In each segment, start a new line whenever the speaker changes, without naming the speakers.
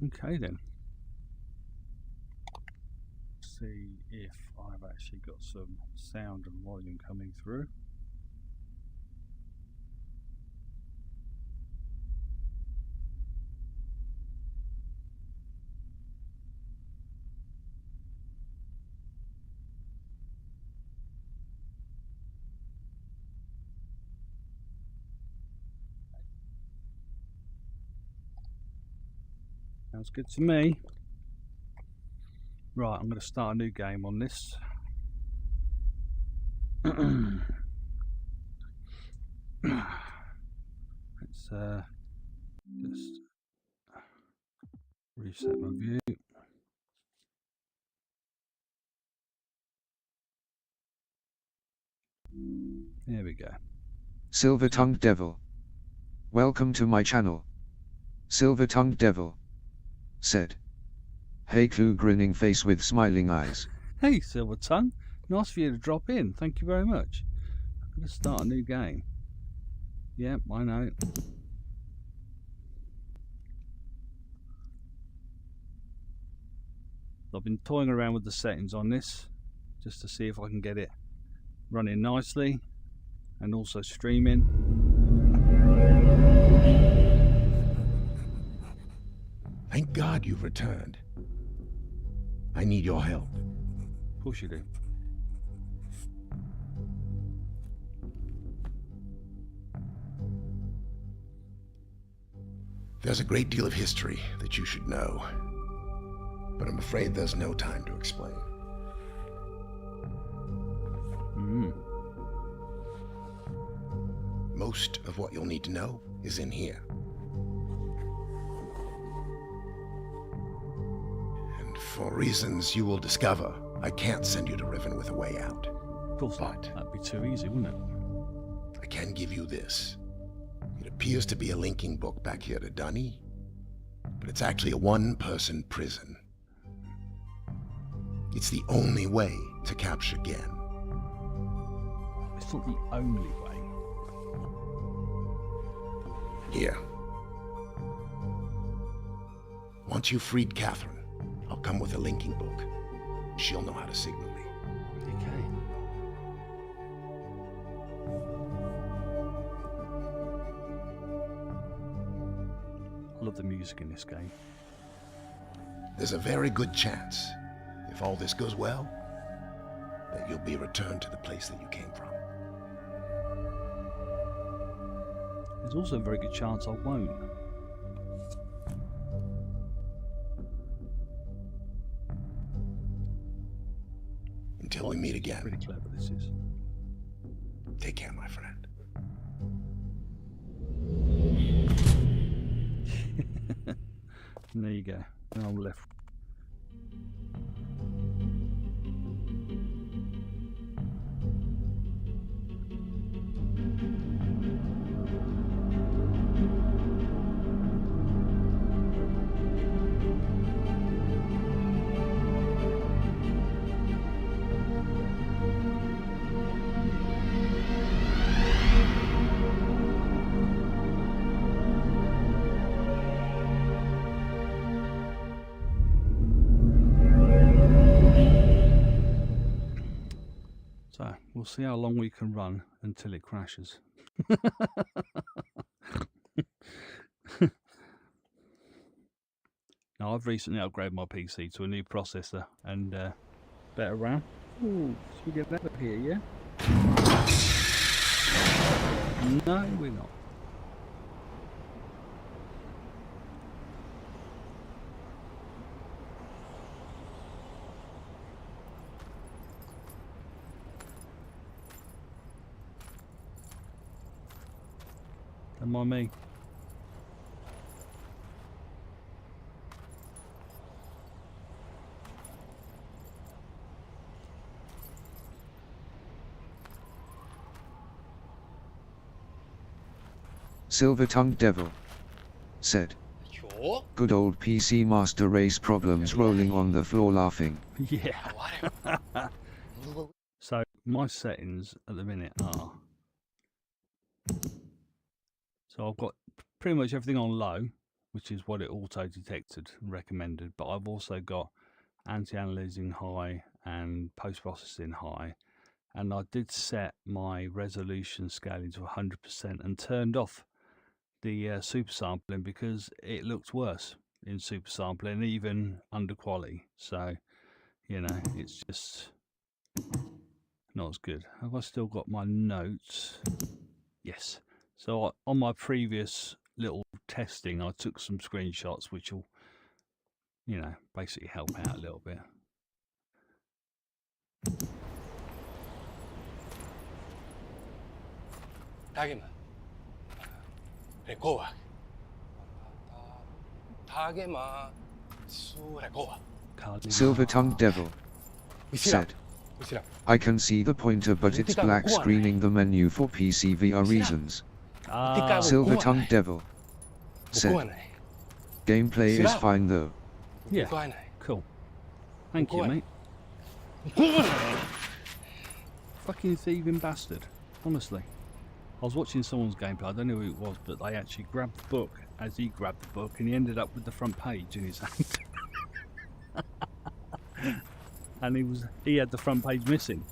Okay then. See if I've actually got some sound and volume coming through. Sounds good to me. Right, I'm going to start a new game on this. Let's just reset my view. There we go.
Silver-tongued devil. Welcome to my channel. Silver-tongued devil said. Hey clue, grinning face with smiling eyes.
Hey Silver Tongue, nice for you to drop in. Thank you very much. I'm going to start a new game. Yep, I know. I've been toying around with the settings on this just to see if I can get it running nicely and also streaming.
Thank God you've returned. I need your help.
Of course you do.
There's a great deal of history that you should know, but I'm afraid there's no time to explain. Most of what you'll need to know is in here. And for reasons you will discover, I can't send you to Riven with a way out.
Of course not. That'd be too easy, wouldn't it?
I can give you this. It appears to be a linking book back here to Dunny, but it's actually a one-person prison. It's the only way to capture Gen.
It's not the only way.
Here. Once you've freed Catherine, I'll come with a linking book. She'll know how to signal me.
Okay. I love the music in this game.
There's a very good chance, if all this goes well, that you'll be returned to the place that you came from.
There's also a very good chance I won't.
Until we meet again.
Pretty clever this is.
Take care, my friend.
There you go. Now I'm left. So we'll see how long we can run until it crashes. Now I've recently upgraded my PC to a new processor and better RAM. Ooh, should we get out of here, yeah? No, we're not. Don't mind me.
Silver-tongued devil said. Good old PC Master Race problems, rolling on the floor laughing.
Yeah. So my settings at the minute are, so I've got pretty much everything on low, which is what it auto detected and recommended, but I've also got anti-aliasing high and post-processing high, and I did set my resolution scaling to 100% and turned off the super sampling because it looked worse in super sampling, even under quality. So, you know, it's just not as good. Have I still got my notes? Yes. So on my previous little testing, I took some screenshots, which will, you know, basically help out a little bit.
Silver-tongued devil said, I can see the pointer, but it's black screening the menu for PC VR reasons. Silver-tongued devil said, gameplay is fine though.
Yeah, cool. Thank you, mate. Fucking thieving bastard. Honestly. I was watching someone's gameplay, I don't know who it was, but they actually grabbed the book as he grabbed the book, and he ended up with the front page in his hand. And he had the front page missing.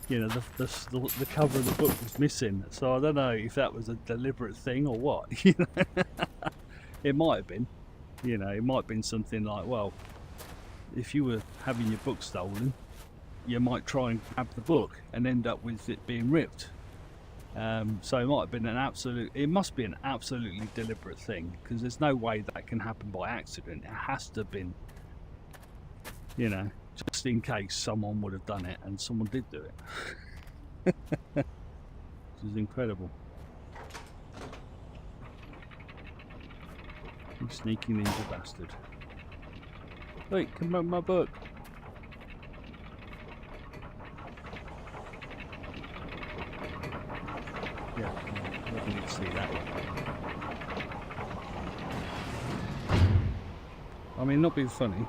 You know, the cover of the book was missing. So I don't know if that was a deliberate thing or what. You know, it might have been. You know, it might have been something like, well, if you were having your book stolen, you might try and grab the book and end up with it being ripped. So it might have been it must be an absolutely deliberate thing, because there's no way that can happen by accident. It has to have been, you know, just in case someone would have done it, and someone did do it. Which is incredible. You sneaky ninja bastard. Wait, come on, my book. Yeah, I don't need to see that one. I mean, not being funny,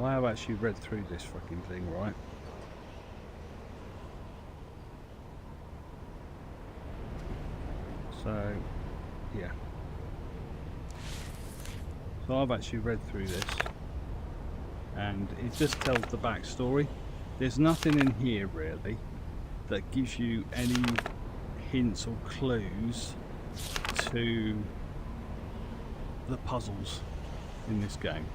I have actually read through this fucking thing, right? So, yeah. So I've actually read through this, and it just tells the backstory. There's nothing in here really that gives you any hints or clues to the puzzles in this game.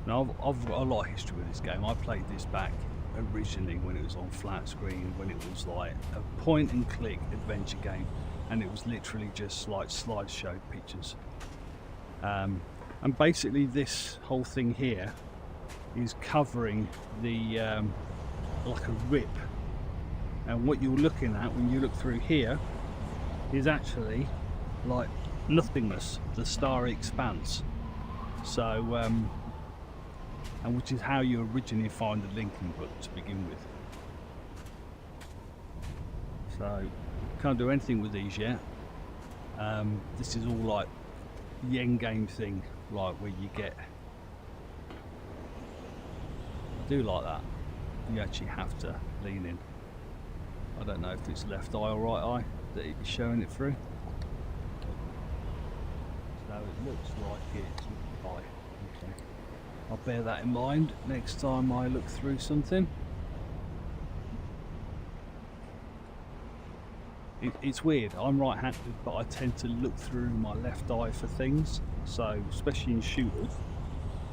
Now I've got a lot of history with this game. I played this back originally when it was on flat screen, when it was like a point and click adventure game, and it was literally just like slideshow pictures. And basically this whole thing here is covering the like a rip, and what you're looking at when you look through here is actually like nothingness, the starry expanse. So and which is how you originally find the Lincoln book to begin with. So can't do anything with these yet. This is all like the end game thing, like where you get, I do like that, you actually have to lean in. I don't know if it's left eye or right eye that it's showing it through. So it looks like it's eye. Okay. I'll bear that in mind next time I look through something. It's weird, I'm right-handed, but I tend to look through my left eye for things. So, especially in shooters,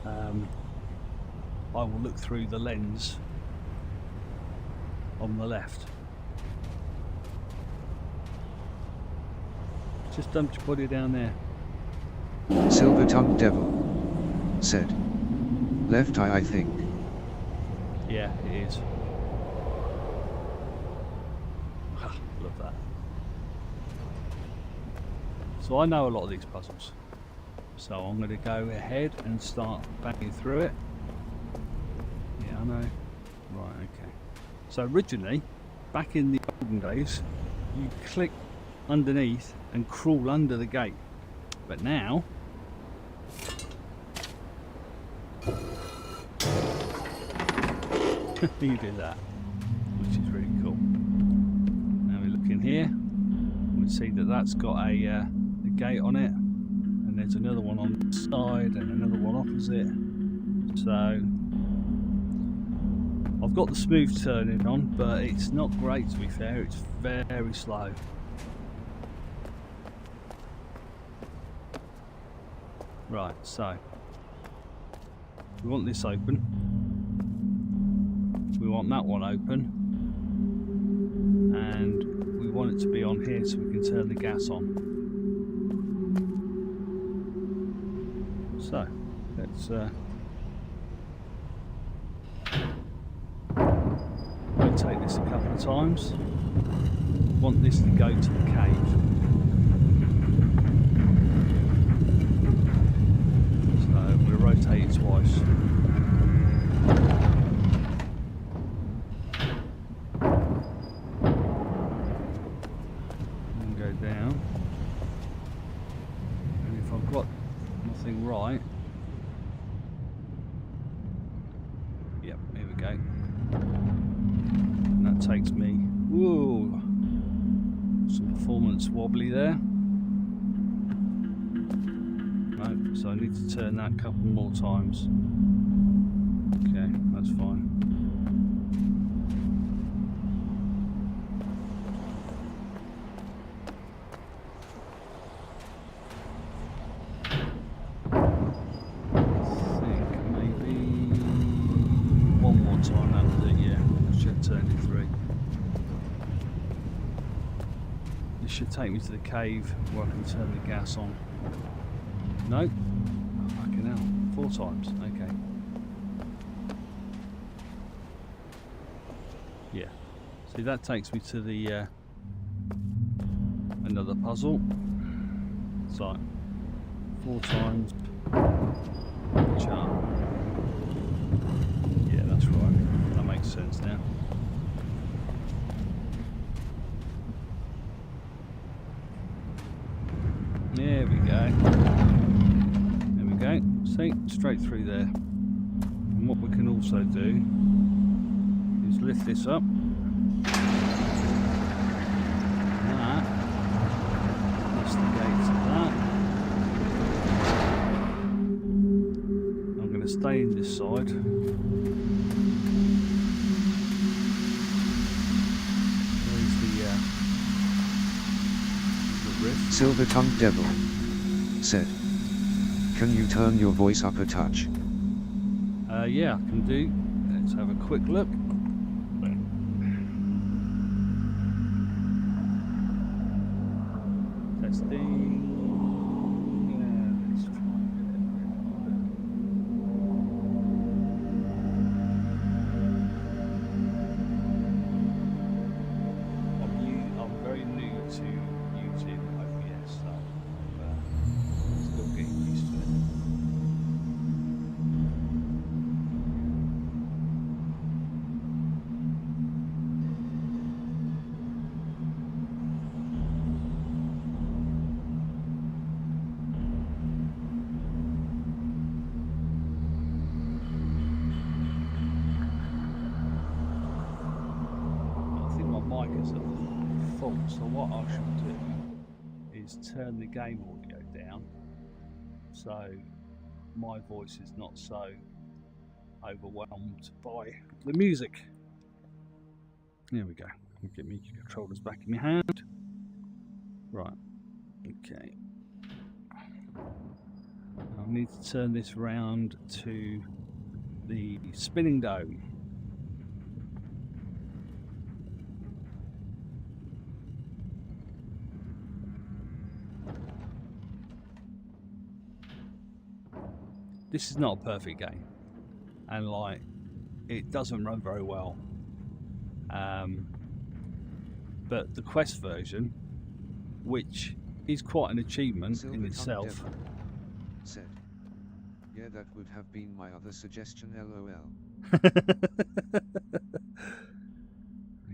I will look through the lens on the left. Just dump your body down there.
Silver-tongued devil said, left eye, I think.
Yeah, it is. Love that. So I know a lot of these puzzles, so I'm going to go ahead and start banging through it. Yeah, I know. Right, okay. So originally, back in the olden days, you click underneath and crawl under the gate, but now you do that, which is really cool. can see that that's got a gate on it, and there's another one on the side and another one opposite. So I've got the smooth turning on, but it's not great, to be fair. It's very slow. Right, so we want this open, we want that one open, and we want it to be on here so we can turn the gas on. So let's rotate this a couple of times. We want this to go to the cave. So we'll rotate it twice. And go down. And if I've got nothing right, yep, here we go. And that takes me, whoa, some performance wobbly there. No, so I need to turn that a couple more times. Okay, that's fine. I think maybe one more time that'll do, yeah. I should have turned it through. This should take me to the cave where I can turn the gas on. No? Oh, fucking hell. 4 times. Okay. Yeah. See, that takes me to the another puzzle. So 4 times. Charm. Yeah, that's right. That makes sense now. There we go. There we go. See, straight through there. And what we can also do is lift this up. That. That's the gates of that. I'm going to stay in this side.
Silver-tongued devil said, "Can you turn your voice up a touch?"
Yeah, I can do. Let's have a quick look. Testing. Yeah, let's try I'm very new to using OBS, so I'm still getting used to it. So what I should do is turn the game audio down so my voice is not so overwhelmed by the music. There we go. Get me controllers back in my hand. Right. Okay. I need to turn this round to the spinning dome. This is not a perfect game, and like it doesn't run very well. But the Quest version, which is quite an achievement in itself.
Said, "Yeah, that would have been my other suggestion, LOL."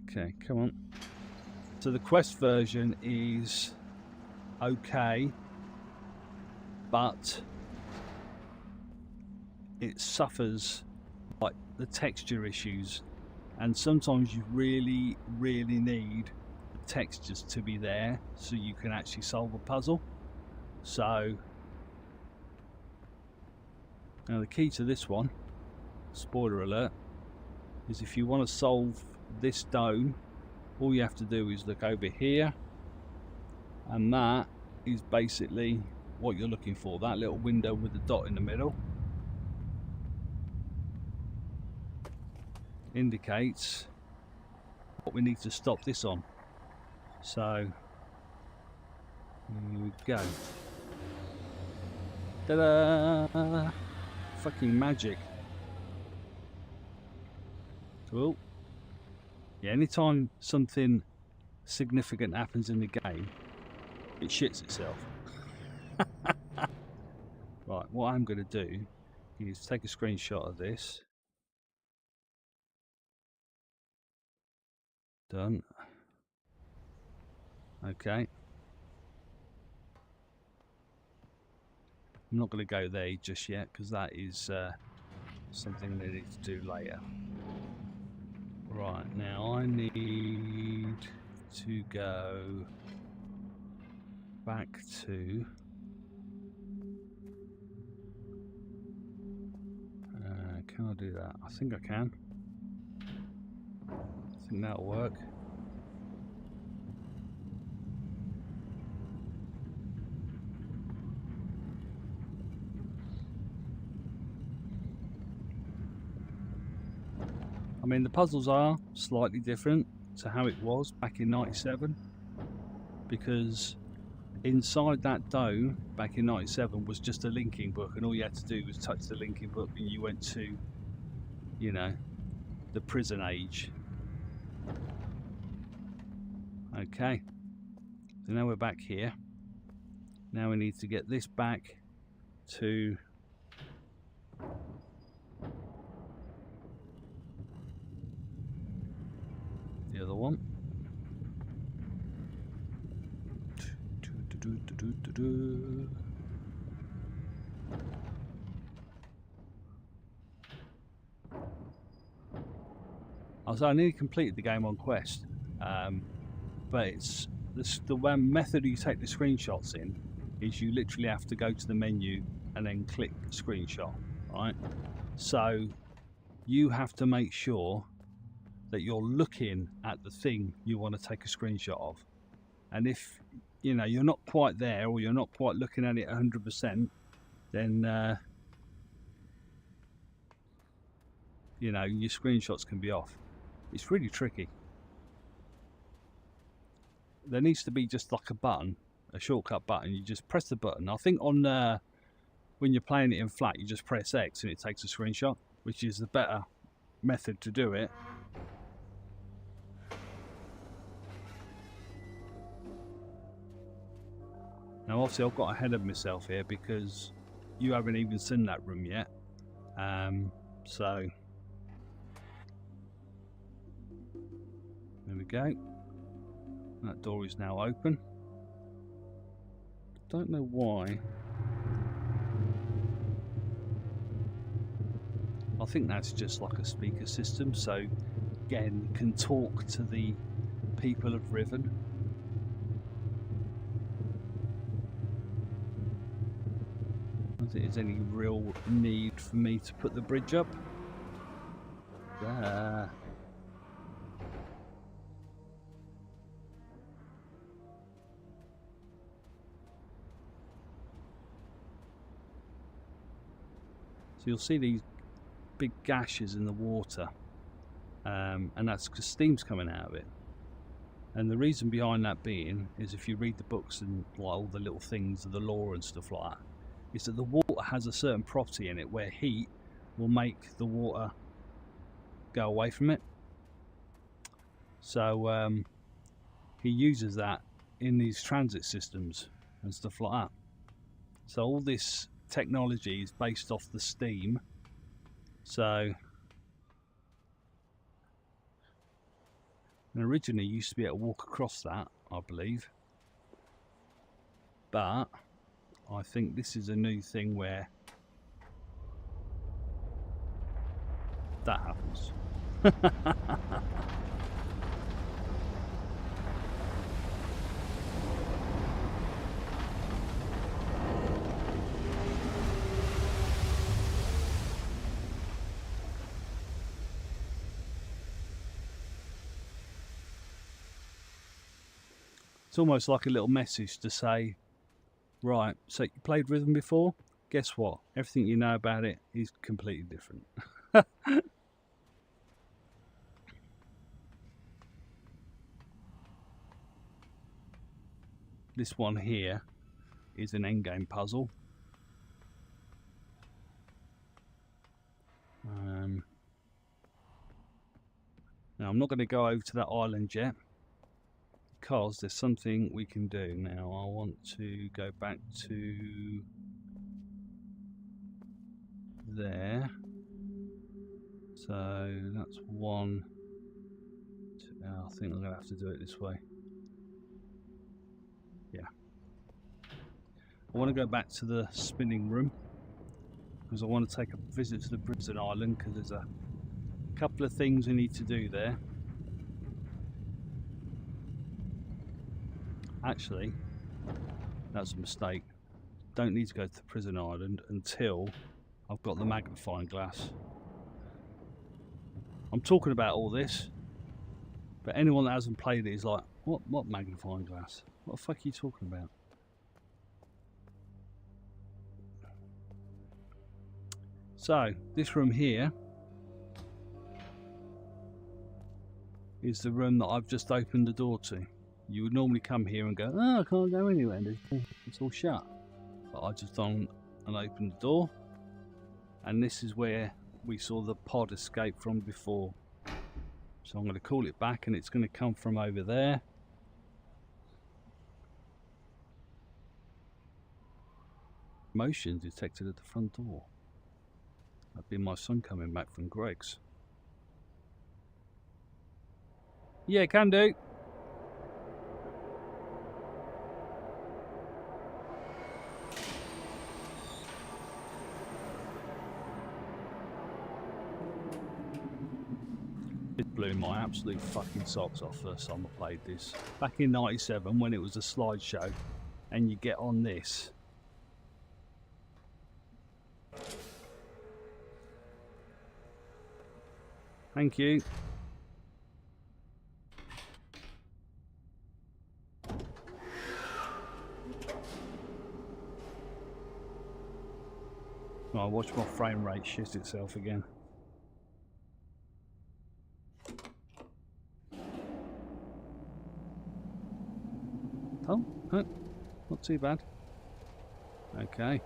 Okay, come on. So the Quest version is okay, but it suffers like the texture issues, and sometimes you really need textures to be there so you can actually solve a puzzle. So now the key to this one, spoiler alert, is if you want to solve this dome, all you have to do is look over here, and that is basically what you're looking for, that little window with the dot in the middle. Indicates what we need to stop this on. So here we go. Ta-da! Fucking magic. Cool. Yeah, anytime something significant happens in the game, it shits itself. Right, what I'm going to do is take a screenshot of this. Done. Okay. I'm not going to go there just yet because that is something they need to do later. Right, now I need to go back to can I do that? I think I can. I think that'll work. I mean, the puzzles are slightly different to how it was back in '97, because inside that dome back in '97 was just a linking book, and all you had to do was touch the linking book and you went to, you know, the prison age. Okay, so now we're back here. Now we need to get this back to the other one. So I nearly completed the game on Quest, but it's the one method you take the screenshots in is you literally have to go to the menu and then click screenshot, right? So you have to make sure that you're looking at the thing you want to take a screenshot of, and if you know you're not quite there or you're not quite looking at it 100%, then you know, your screenshots can be off. It's really tricky. There needs to be just like a button, a shortcut button. You just press the button. I think on when you're playing it in flat, you just press X and it takes a screenshot, which is the better method to do it. Now obviously I've got ahead of myself here because you haven't even seen that room yet. So there we go. That door is now open. Don't know why. I think that's just like a speaker system, so again can talk to the people of Riven. I don't think there's any real need for me to put the bridge up. There. So you'll see these big gashes in the water, and that's because steam's coming out of it. And the reason behind that being is, if you read the books and like all the little things of the lore and stuff like that, is that the water has a certain property in it where heat will make the water go away from it. So he uses that in these transit systems and stuff like that. So all this technology is based off the steam. So and originally you used to be able to walk across that, I believe, but I think this is a new thing where that happens. It's almost like a little message to say, right, so you played Riven before? Guess what? Everything you know about it is completely different. This one here is an endgame puzzle. Now I'm not going to go over to that island yet, because there's something we can do. Now I want to go back to there. So that's one. I think I'm going to have to do it this way. Yeah. I want to go back to the spinning room, because I want to take a visit to the prison island, because there's a couple of things we need to do there. Actually, that's a mistake. Don't need to go to the prison island until I've got the magnifying glass. I'm talking about all this, but anyone that hasn't played it is like, what magnifying glass? What the fuck are you talking about? So, this room here is the room that I've just opened the door to. You would normally come here and go, oh, I can't go anywhere, it's all shut. But I just opened the door, and this is where we saw the pod escape from before. So I'm going to call it back, and it's going to come from over there. Motion detected at the front door. That'd be my son coming back from Greg's. Yeah, can do. It blew my absolute fucking socks off first time I played this. Back in '97 when it was a slideshow and you get on this. Thank you. I watch my frame rate shit itself again. Oh, not too bad. Okay.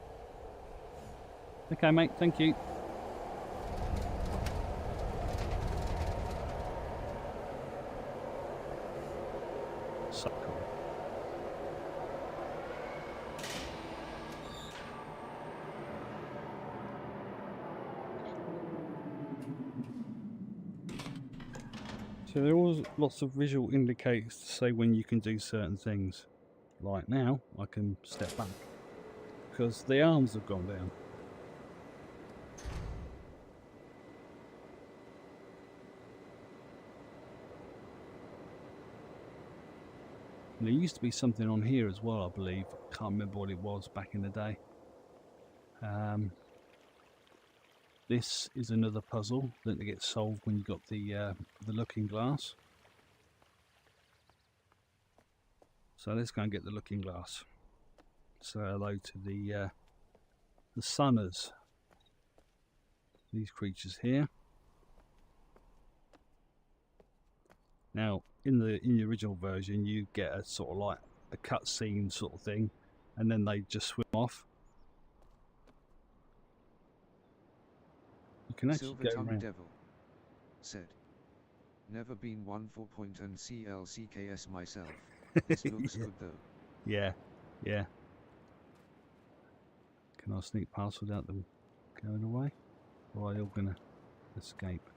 Okay, mate, thank you. So cool. So there are lots of visual indicators to say when you can do certain things. Like now, I can step back because the arms have gone down. And there used to be something on here as well, I believe. I can't remember what it was back in the day. This is another puzzle that gets solved when you've got the looking glass. So let's go and get the looking glass. Say hello to the sunners. These creatures here. Now, in the original version, you get a sort of like a cutscene sort of thing, and then they just swim off. You can actually go around.
Devil said, "Never been one for point and CLCKS myself. This looks good though."
Yeah, yeah. Can I sneak past without them going away? Or are they all gonna escape?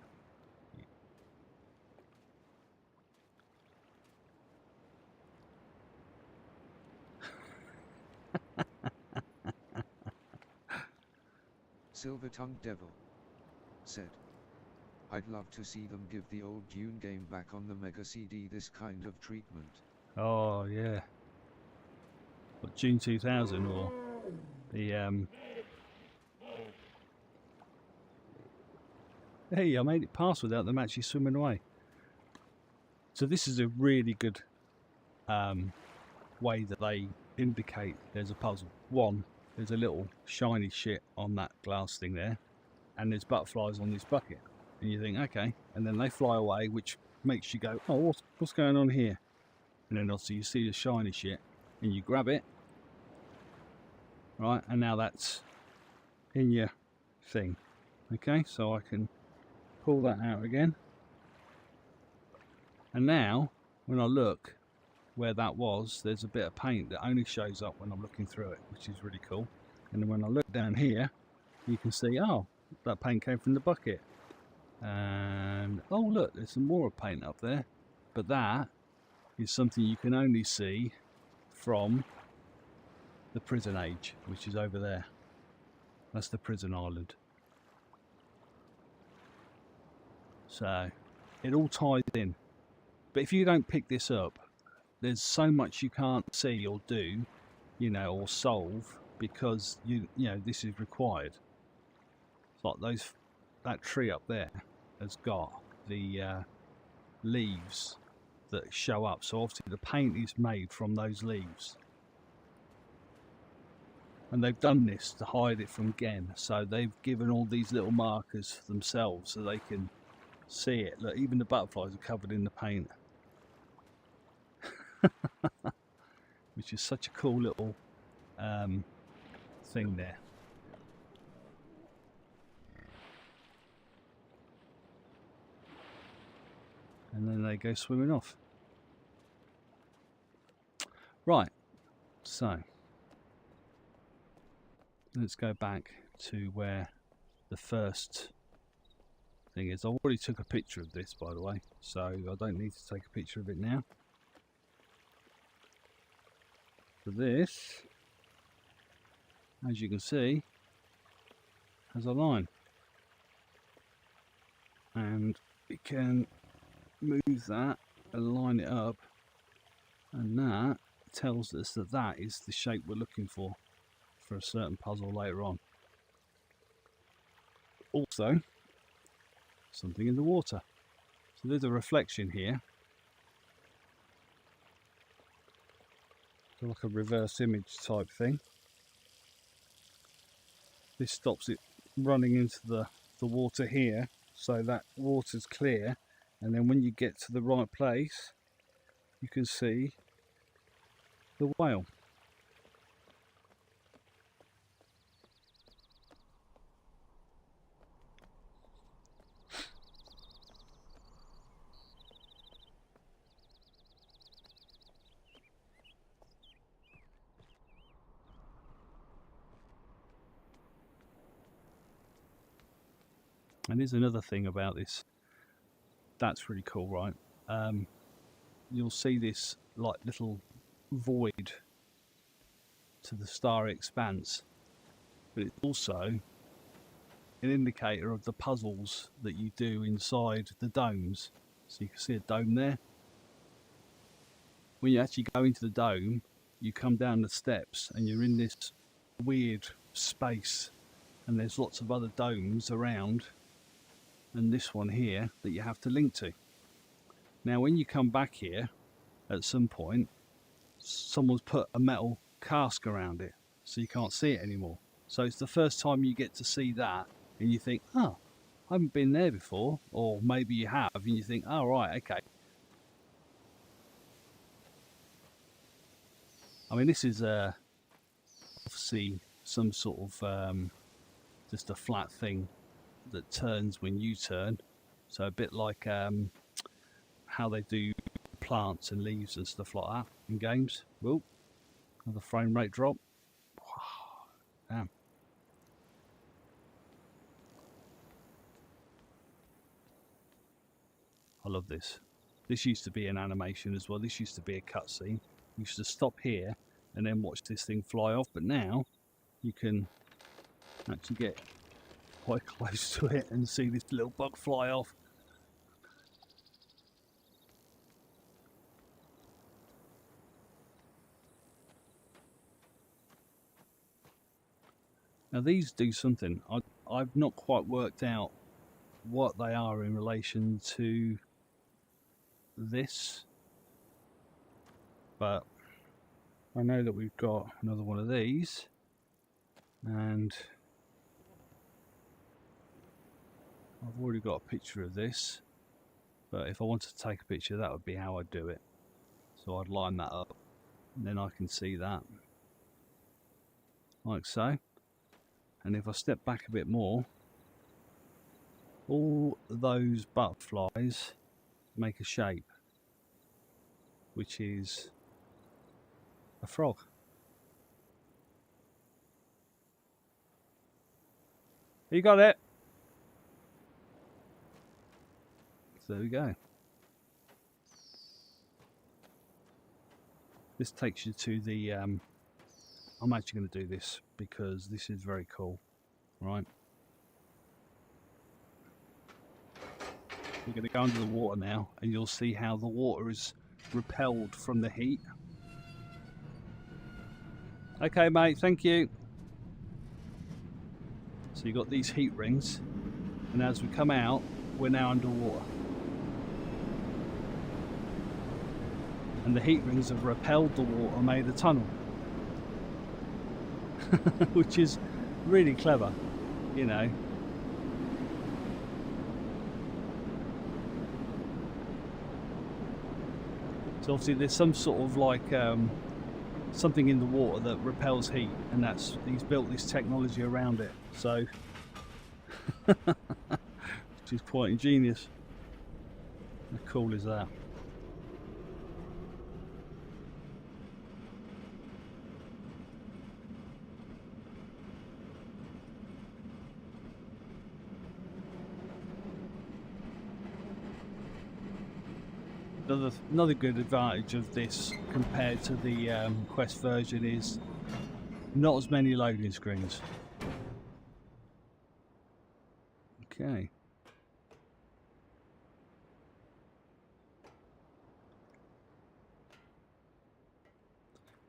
Silver-tongued Devil said, "I'd love to see them give the old Dune game back on the Mega CD this kind of treatment."
Oh yeah. What, June 2000 or the Hey, I made it past without them actually swimming away. So this is a really good way that they indicate there's a puzzle. One, there's a little shiny shit on that glass thing there, and there's butterflies on this bucket. And you think, okay, and then they fly away, which makes you go, oh, what's going on here? And then also you see the shiny shit, and you grab it, right, and now that's in your thing. Okay, so I can pull that out again. And now, when I look where that was, there's a bit of paint that only shows up when I'm looking through it, which is really cool. And then when I look down here, you can see, oh, that paint came from the bucket. And, oh look, there's some more paint up there. But that is something you can only see from the prison age, which is over there. That's the prison island. So, it all ties in. But if you don't pick this up, there's so much you can't see or do, you know, or solve, because you know this is required. It's like that tree up there has got the leaves that show up. So obviously the paint is made from those leaves. And they've done this to hide it from Gen. So they've given all these little markers themselves so they can see it. Look, even the butterflies are covered in the paint. Which is such a cool little thing there. And then they go swimming off. Right, so let's go back to where the first thing is. I already took a picture of this, by the way, so I don't need to take a picture of it now. So this, as you can see, has a line, and we can move that and line it up, and that tells us that that is the shape we're looking for a certain puzzle later on. Also, something in the water. So there's a reflection here. So like a reverse image type thing. This stops it running into the water here, so that water's clear, and then when you get to the right place you can see the whale. And here's another thing about this that's really cool, right? You'll see this like little void to the starry expanse, but it's also an indicator of the puzzles that you do inside the domes. So you can see a dome there. When you actually go into the dome, you come down the steps and you're in this weird space, and there's lots of other domes around, and this one here that you have to link to. Now when you come back here at some point, someone's put a metal cask around it so you can't see it anymore. So it's the first time you get to see that, and you think, oh, I haven't been there before, or maybe you have, and you think, oh right, okay. I mean, this is obviously some sort of just a flat thing that turns when you turn, so a bit like how they do plants and leaves and stuff like that in games. Whoa, another frame rate drop. Wow, damn. I love this. This used to be an animation as well. This used to be a cutscene. You used to stop here and then watch this thing fly off, but now you can actually get quite close to it and see this little bug fly off. Now these do something. I've not quite worked out what they are in relation to this, but I know that we've got another one of these, and I've already got a picture of this, but if I wanted to take a picture, that would be how I'd do it. So I'd line that up, and then I can see that, like so. And if I step back a bit more, all those butterflies make a shape, which is a frog. You got it. So there we go. This takes you to the I'm actually going to do this because this is very cool, right? We're going to go under the water now, and you'll see how the water is repelled from the heat. Okay, mate, thank you. So you've got these heat rings, and as we come out, we're now underwater. And the heat rings have repelled the water and made a tunnel. Which is really clever, you know. So obviously there's some sort of like something in the water that repels heat, and he's built this technology around it. So which is quite ingenious. How cool is that? Another good advantage of this compared to the Quest version is not as many loading screens. Okay.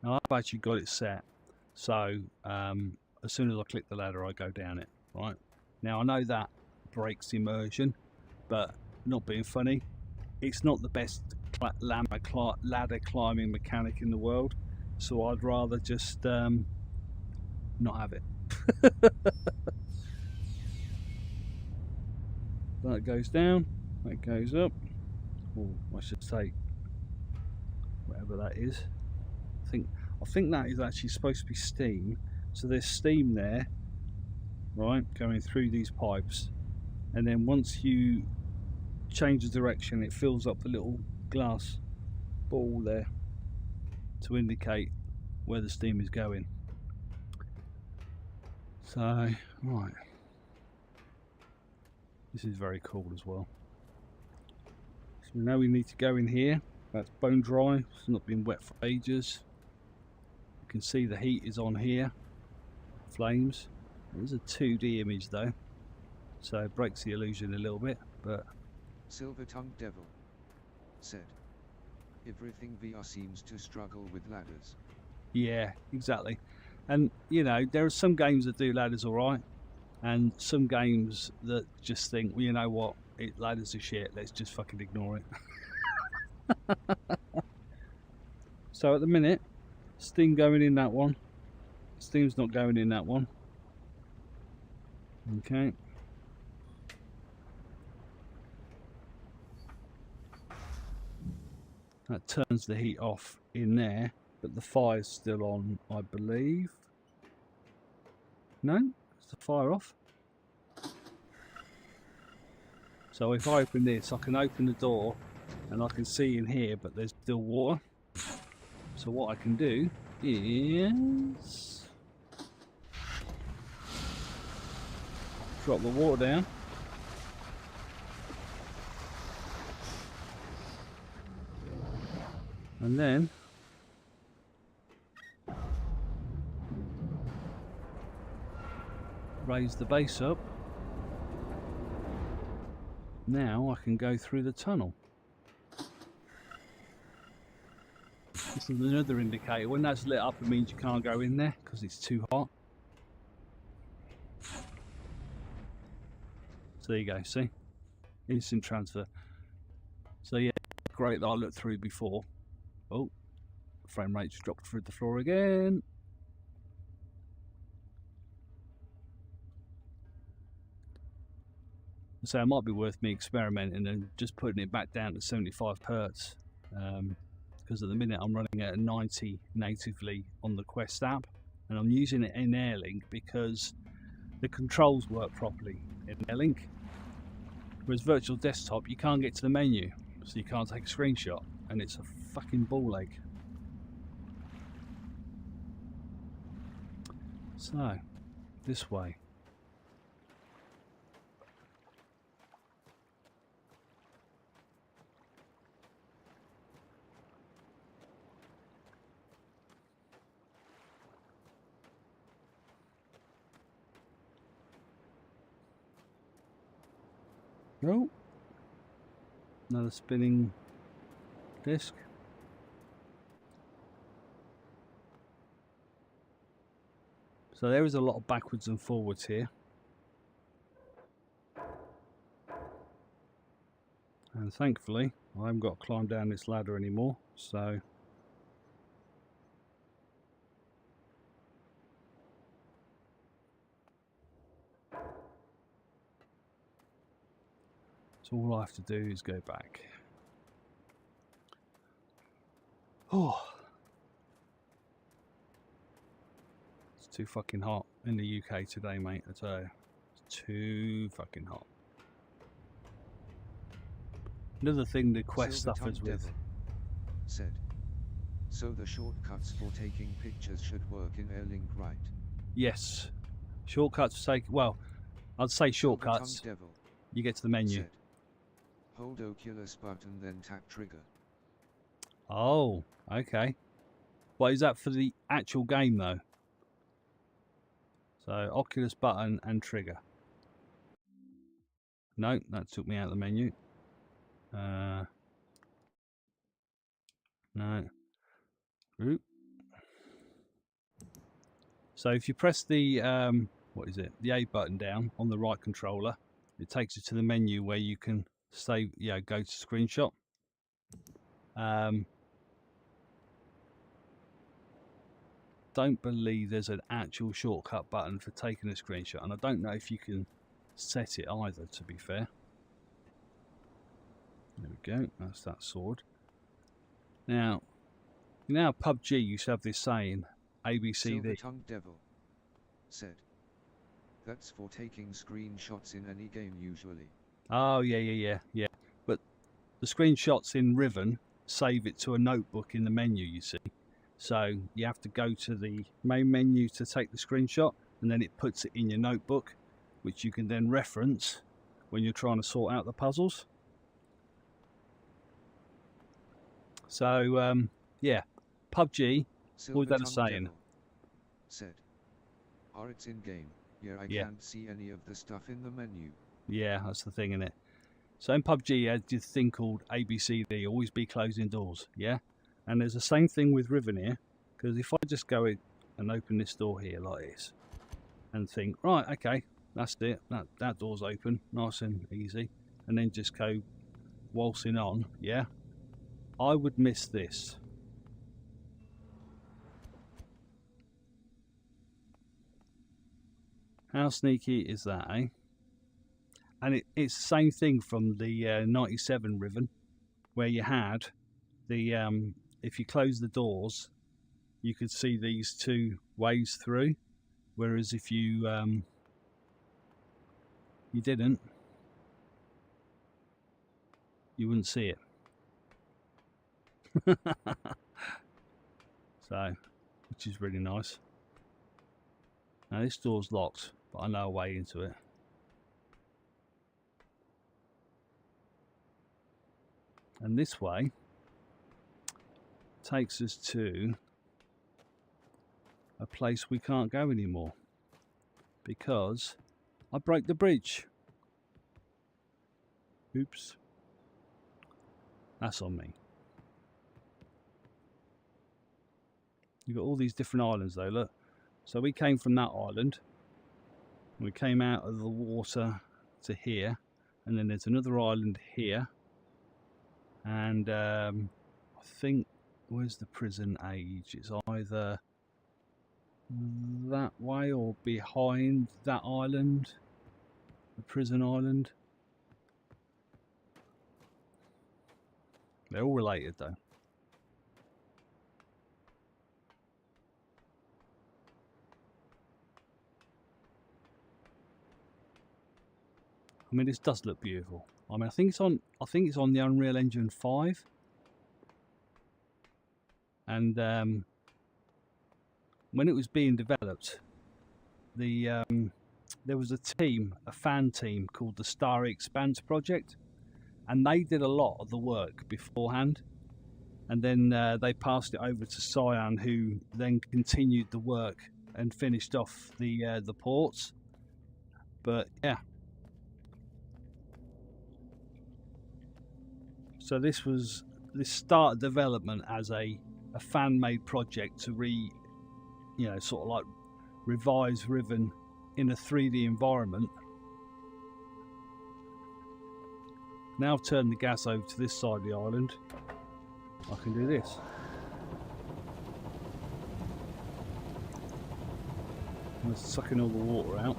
Now I've actually got it set, so as soon as I click the ladder I go down it, right? Now I know that breaks immersion, but not being funny, it's not the best ladder climbing mechanic in the world, so I'd rather just not have it. That goes down, that goes up, or I should say whatever that is. I think that is actually supposed to be steam, so there's steam there, right, going through these pipes, and then once you change the direction it fills up the little glass ball there to indicate where the steam is going. So right, this is very cool as well. So we know we need to go in here. That's bone dry, it's not been wet for ages. You can see the heat is on here, flames. There's a 2D image though, so it breaks the illusion a little bit, but
Silver-tongued devil said, everything VR seems to struggle with ladders.
yeah, exactly. And you know, there are some games that do ladders alright, and some games that just think, well, you know what, ladders are shit, let's just fucking ignore it. So at the minute, steam going in that one, steam's not going in that one. Okay. That turns the heat off in there, but the fire's still on, I believe. No? Is the fire off? So if I open this, I can open the door and I can see in here, but there's still water. So what I can do is drop the water down. And then raise the base up. Now I can go through the tunnel. This is another indicator. When that's lit up, it means you can't go in there because it's too hot. So there you go, see? Instant transfer. So yeah, great that I looked through before. Oh, frame rate's dropped through the floor again. So it might be worth me experimenting and just putting it back down to 75 hertz, because at the minute I'm running at 90 natively on the Quest app, and I'm using it in Airlink because the controls work properly in Airlink. Whereas virtual desktop, you can't get to the menu, so you can't take a screenshot, and it's a fucking ball ache. So, this way. Oh, another spinning disc. So there is a lot of backwards and forwards here. And thankfully, I haven't got to climb down this ladder anymore, so all I have to do is go back. Oh, it's too fucking hot in the UK today, mate. I tell you, it's too fucking hot. Another thing the Quest suffers with.
Said. So the shortcuts for taking pictures should work in Airlink, right?
Yes, shortcuts take. Well, I'd say shortcuts. You get to the menu.
Said. Hold Oculus button, then tap trigger.
Oh, okay. What is that for the actual game though? So Oculus button and trigger. No, that took me out of the menu. No. Oop. So if you press the what is it? The A button down on the right controller, it takes you to the menu where you can save, go to screenshot. Don't believe there's an actual shortcut button for taking a screenshot, and I don't know if you can set it either, to be fair. There we go, that's that sword. Now, you know how PUBG used to have this saying, ABCD.
Silver-tongued devil said. That's for taking screenshots in any game usually.
Oh, yeah. But the screenshots in Riven save it to a notebook in the menu, you see. So you have to go to the main menu to take the screenshot, and then it puts it in your notebook, which you can then reference when you're trying to sort out the puzzles. So, yeah, PUBG, what was that saying?
Said. It's in game. Yeah, I can't see any of the stuff in the menu.
Yeah, that's the thing, innit? So in PUBG, you had this thing called ABCD, always be closing doors, yeah? And there's the same thing with Riven here, because if I just go in and open this door here like this, and think, right, okay, that's it, that door's open, nice and easy, and then just go waltzing on, yeah? I would miss this. How sneaky is that, eh? And it's the same thing from the 97 Riven, where you had the, if you close the doors, you could see these two ways through, whereas if you you didn't, you wouldn't see it. So, which is really nice. Now this door's locked, but I know a way into it. And this way takes us to a place we can't go anymore because I broke the bridge. Oops. That's on me. You've got all these different islands though, look. So we came from that island. We came out of the water to here. And then there's another island here. And I think where's the prison age? It's either that way or behind that island, the prison island. They're all related though. I mean, this does look beautiful. I mean, I think it's on the Unreal Engine 5. And when it was being developed, there was a fan team called the Starry Expanse Project, and they did a lot of the work beforehand, and then they passed it over to Cyan, who then continued the work and finished off the ports. But yeah, so this started development as a fan-made project to sort of like revise Riven in a 3D environment. Now I've turned the gas over to this side of the island, I can do this. I'm sucking all the water out.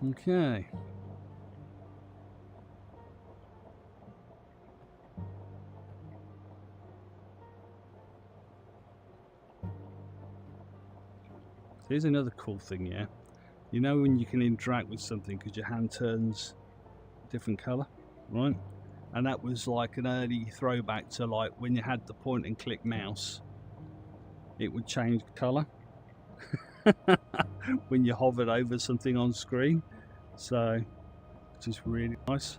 Okay. Here's another cool thing, yeah. You know when you can interact with something because your hand turns a different colour, right? And that was like an early throwback to like when you had the point and click mouse, it would change colour when you hovered over something on screen. So, which is really nice.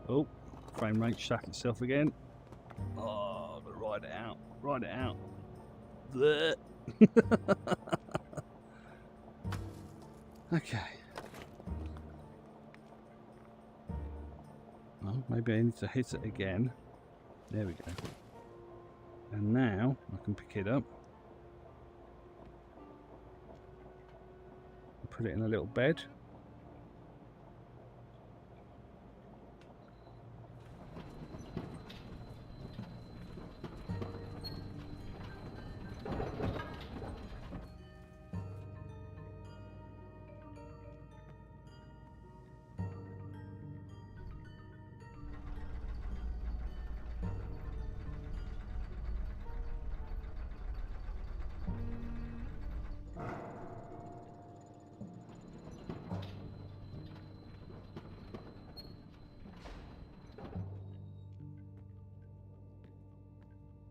Oh, frame rate shut itself again. Oh, but ride it out, ride it out. Blech. Okay. Well, maybe I need to hit it again. There we go. And now I can pick it up. Put it in a little bed.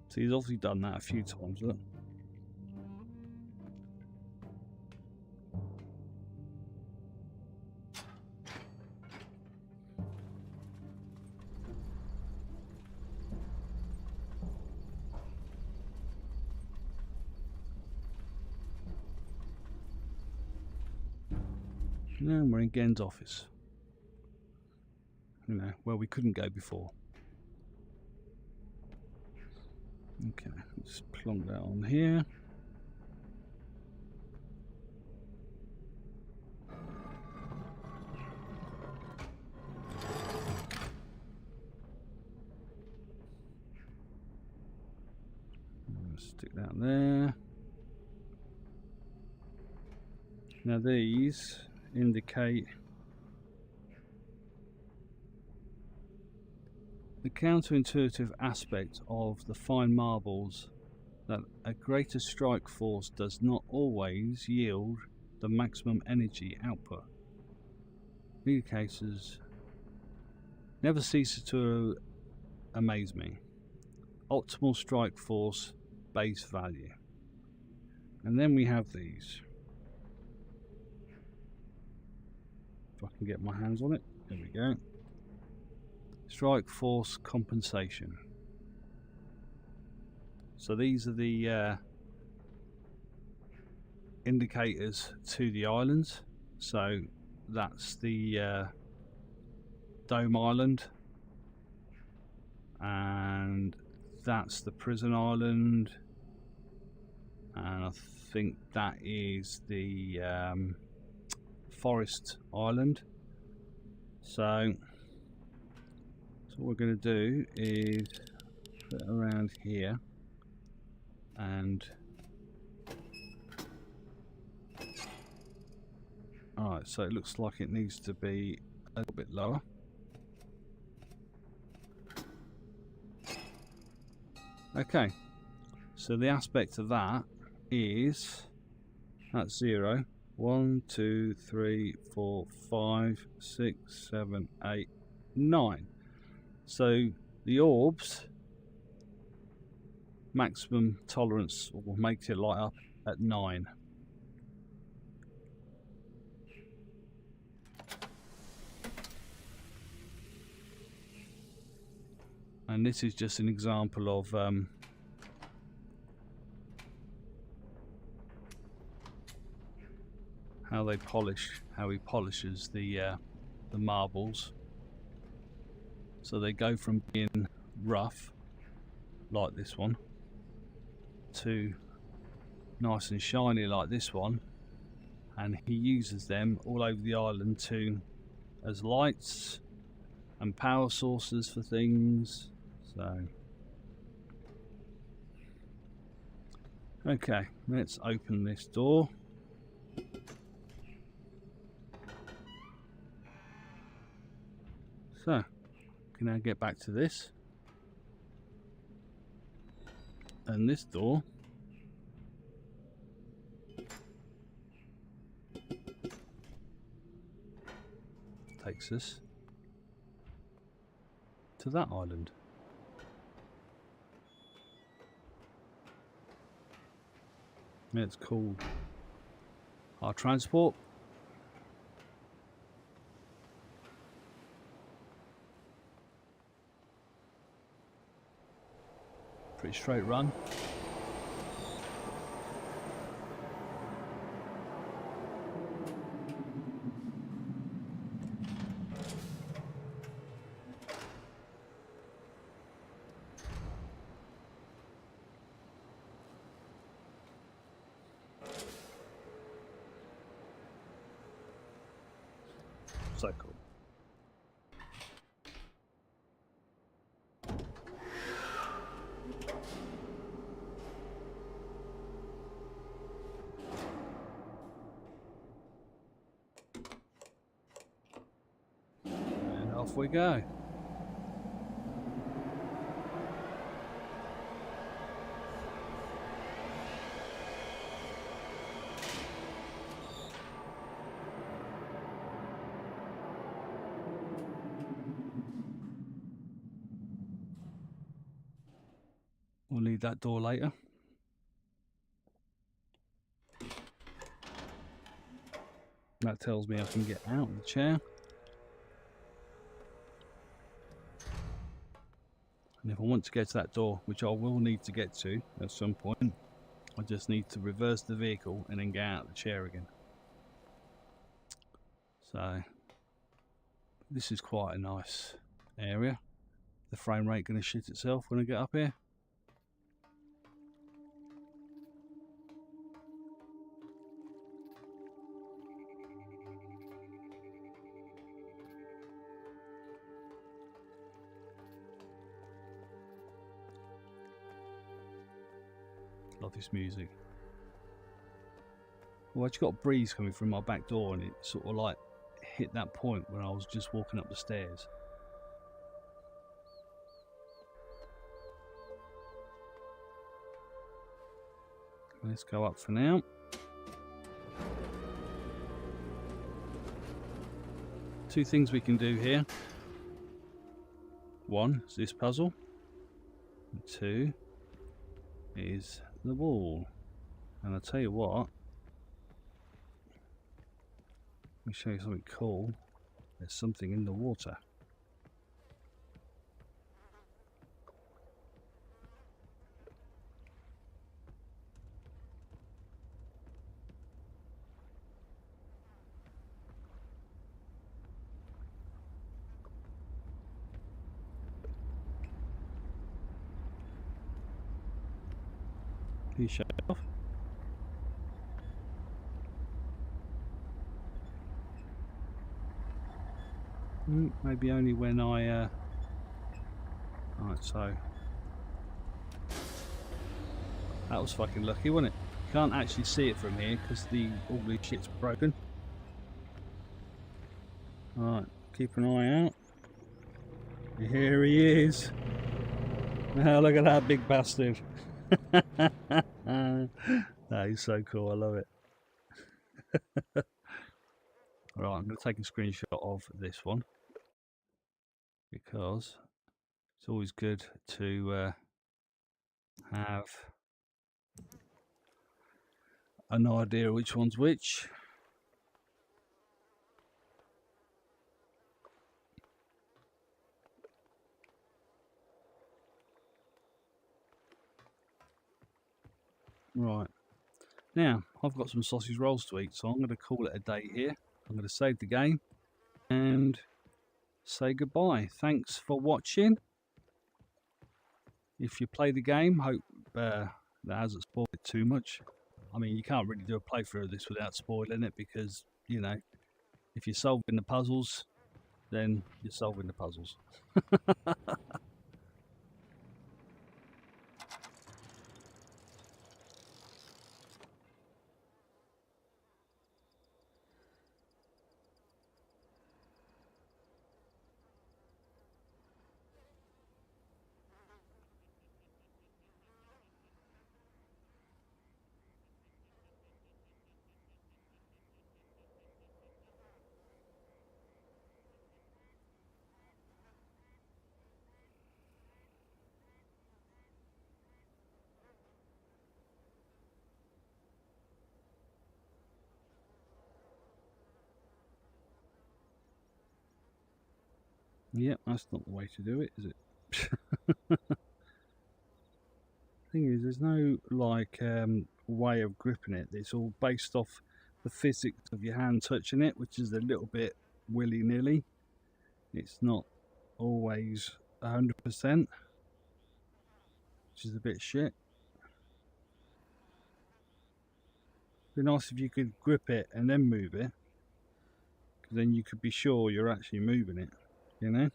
So he's obviously done that a few times, look. Now we're in Gen's office. You know, where we couldn't go before. Okay, let's plonk that on here. Stick that there. Now these indicate the counterintuitive aspect of the fine marbles, that a greater strike force does not always yield the maximum energy output. Indicators never ceases to amaze me. Optimal strike force base value. And then we have these. If I can get my hands on it, there we go. Strike force compensation. So these are the indicators to the islands. So that's the Dome Island, and that's the Prison Island, and I think that is the Forest Island. So what we're going to do is put it around here, and alright, so it looks like it needs to be a little bit lower. Okay, so the aspect of that is that's 0, 1, 2, 3, 4, 5, 6, 7, 8, 9. So the orbs maximum tolerance will make it light up at 9. And this is just an example of how he polishes the marbles. So they go from being rough, like this one, to nice and shiny like this one, and he uses them all over the island as lights and power sources for things. So okay, let's open this door. So can now get back to this, and this door takes us to that island. It's called our transport. Pretty straight run. So cool. And off we go. We'll need that door later. That tells me I can get out of the chair. And if I want to get to that door, which I will need to get to at some point, I just need to reverse the vehicle and then get out of the chair again. So this is quite a nice area. The frame rate going to shit itself when I get up here. Love this music. Well, I just got a breeze coming from my back door, and it sort of like hit that point when I was just walking up the stairs. Let's go up for now. Two things we can do here. One is this puzzle, and two is the wall. And I'll tell you what, let me show you something cool. There's something in the water. You show off. Maybe only when I Alright, so that was fucking lucky, wasn't it? You can't actually see it from here because all the shit's broken. Alright, keep an eye out. Here he is. Oh, look at that big bastard. That is so cool, I love it. Alright, I'm going to take a screenshot of this one because it's always good to have an idea which one's which. Right, now I've got some sausage rolls to eat, so I'm going to call it a day here. I'm going to save the game and say goodbye. Thanks for watching. If you play the game, hope that hasn't spoiled it too much. I mean, you can't really do a playthrough of this without spoiling it because, you know, if you're solving the puzzles, then you're solving the puzzles. Yep, that's not the way to do it, is it? Thing is, there's no like way of gripping it. It's all based off the physics of your hand touching it, which is a little bit willy-nilly. It's not always 100%, which is a bit shit. It'd be nice if you could grip it and then move it, because then you could be sure you're actually moving it, you know.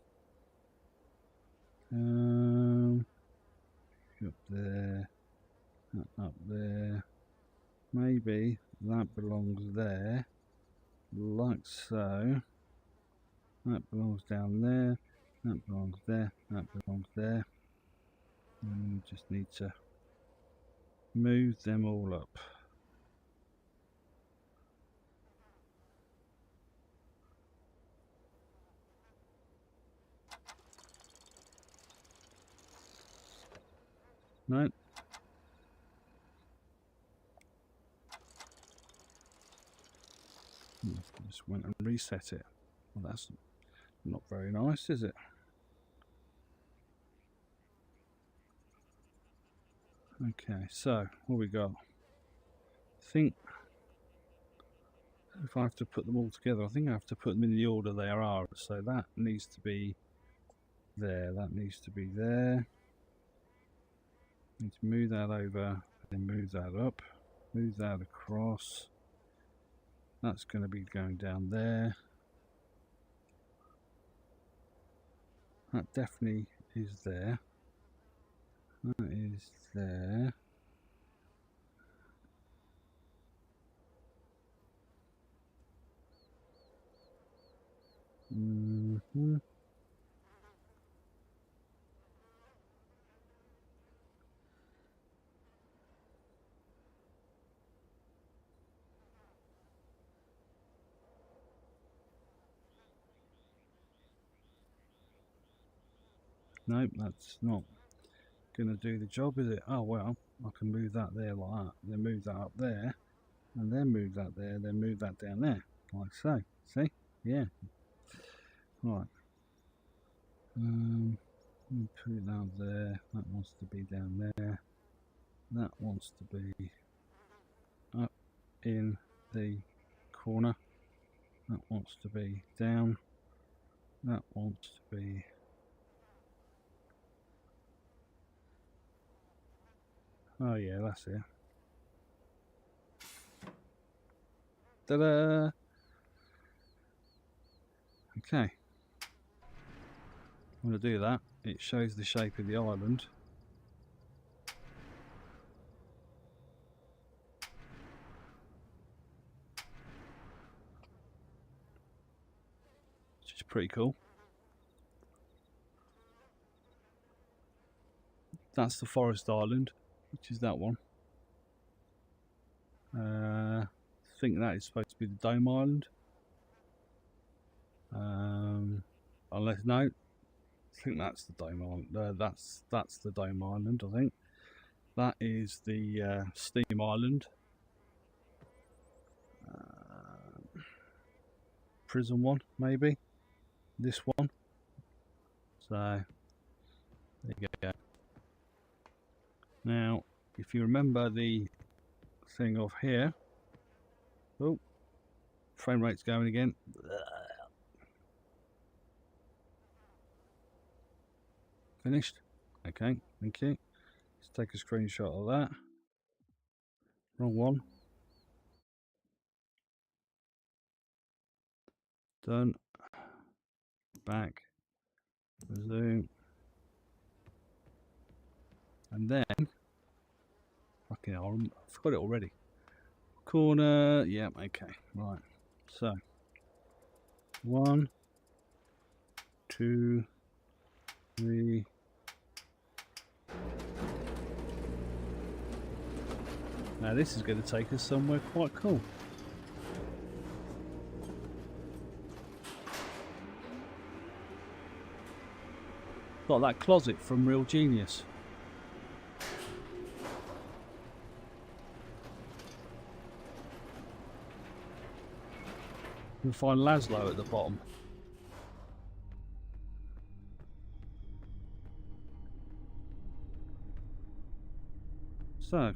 Up there, up there. Maybe that belongs there, like so. That belongs down there. That belongs there. That belongs there. And we just need to move them all up. No. Just went and reset it. Well, that's not very nice, is it? Okay, so what we got? I think if I have to put them all together, I think I have to put them in the order they are. So that needs to be there. That needs to be there. Need to move that over, then move that up, move that across. That's going to be going down there. That definitely is there. That is there. Nope, that's not going to do the job, is it? Oh well, I can move that there like that, then move that up there, and then move that there, then move that down there, like so. See? Yeah. Right. Put that there. That wants to be down there. That wants to be up in the corner. That wants to be down. That wants to be oh yeah, that's it. Ta-da! Okay. I'm going to do that. It shows the shape of the island. Which is pretty cool. That's the forest island, which is that one. I think that is supposed to be the dome island. Unless no, I think that's the dome island. That's the dome island. I think that is the steam island. Prison one, maybe. This one. So there you go. Now, if you remember the thing off here. Oh, frame rate's going again. Finished. Okay, thank you. Let's take a screenshot of that. Wrong one. Done. Back. Resume. And then, fucking hell, I forgot it already. Corner. Yeah, okay. Right. So, 1, 2, 3. Now this is going to take us somewhere quite cool. Like that closet from Real Genius. You'll find Laszlo at the bottom. So,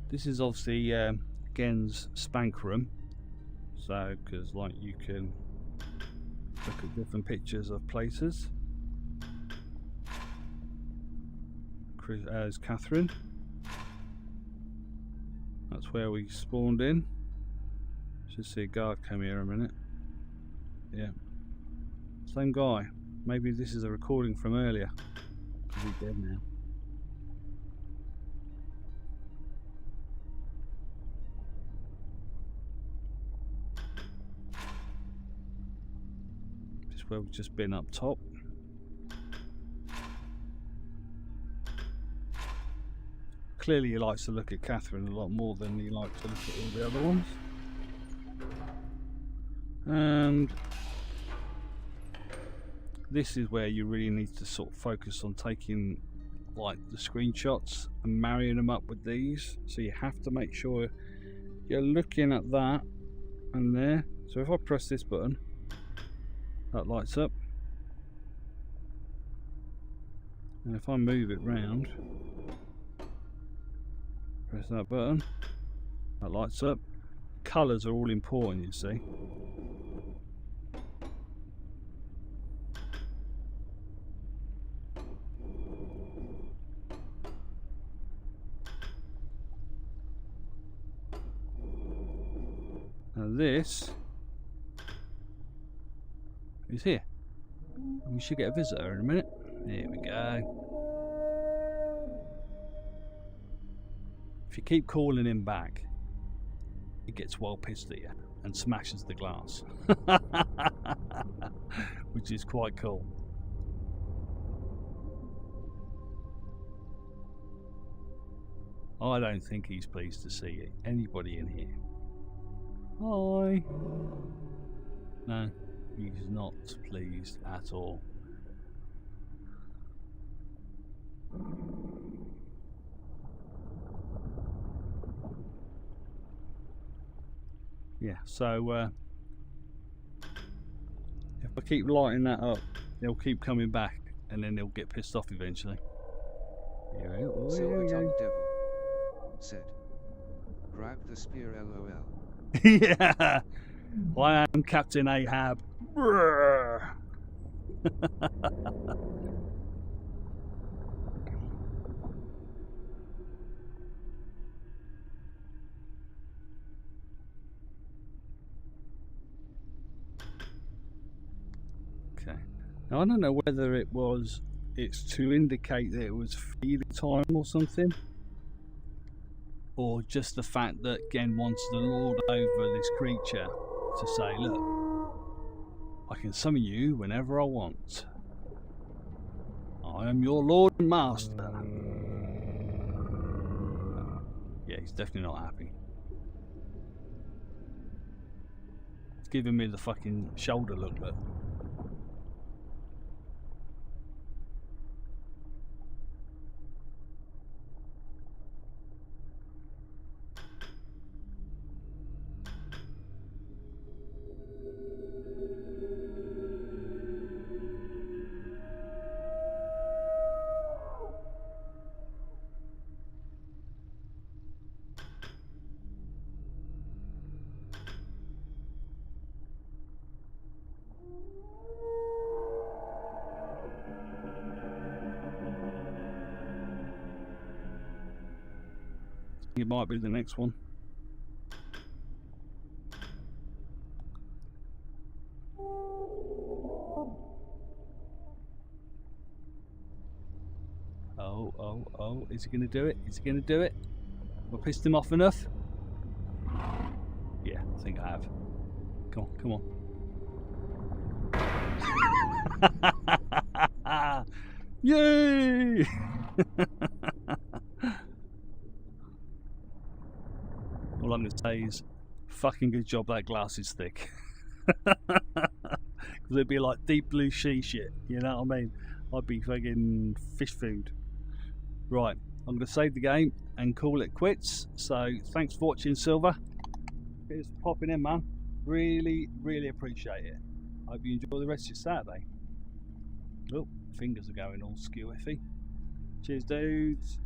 this is obviously Gen's spank room. So, because like you can look at different pictures of places. As Catherine. That's where we spawned in. Should see a guard come here in a minute. Yeah. Same guy. Maybe this is a recording from earlier. He's dead now. This is where we've just been up top. Clearly he likes to look at Catherine a lot more than he likes to look at all the other ones. And this is where you really need to sort of focus on taking like the screenshots and marrying them up with these. So you have to make sure you're looking at that and there. So if I press this button, that lights up. And if I move it round, press that button, that lights up. Colours are all important, you see. Now this is here. And we should get a visitor in a minute. There we go. If you keep calling him back, he gets well pissed at you and smashes the glass. Which is quite cool. I don't think he's pleased to see anybody in here. Hi. No, he's not pleased at all. Yeah, so if I keep lighting that up, they'll keep coming back and then they'll get pissed off eventually.
Silver-tongued devil said, "Grab the spear, LOL."
Yeah, I am Captain Ahab. Okay. Now I don't know whether it's to indicate that it was feeding time or something, or just the fact that Gen wants to lord over this creature to say, look, I can summon you whenever I want. I am your lord and master. Yeah, he's definitely not happy. He's giving me the fucking shoulder look. It might be the next one. Oh, is he going to do it? Is he going to do it? Have I pissed him off enough? Yeah, I think I have. Come on. Yay! All I'm going to say is, fucking good job that glass is thick. Because it'd be like deep blue sea shit, you know what I mean? I'd be fucking fish food. Right, I'm going to save the game and call it quits. So thanks for watching, Silver. Cheers for popping in, man. Really, really appreciate it. Hope you enjoy the rest of your Saturday. Oh, fingers are going all skew-iffy. Cheers, dudes.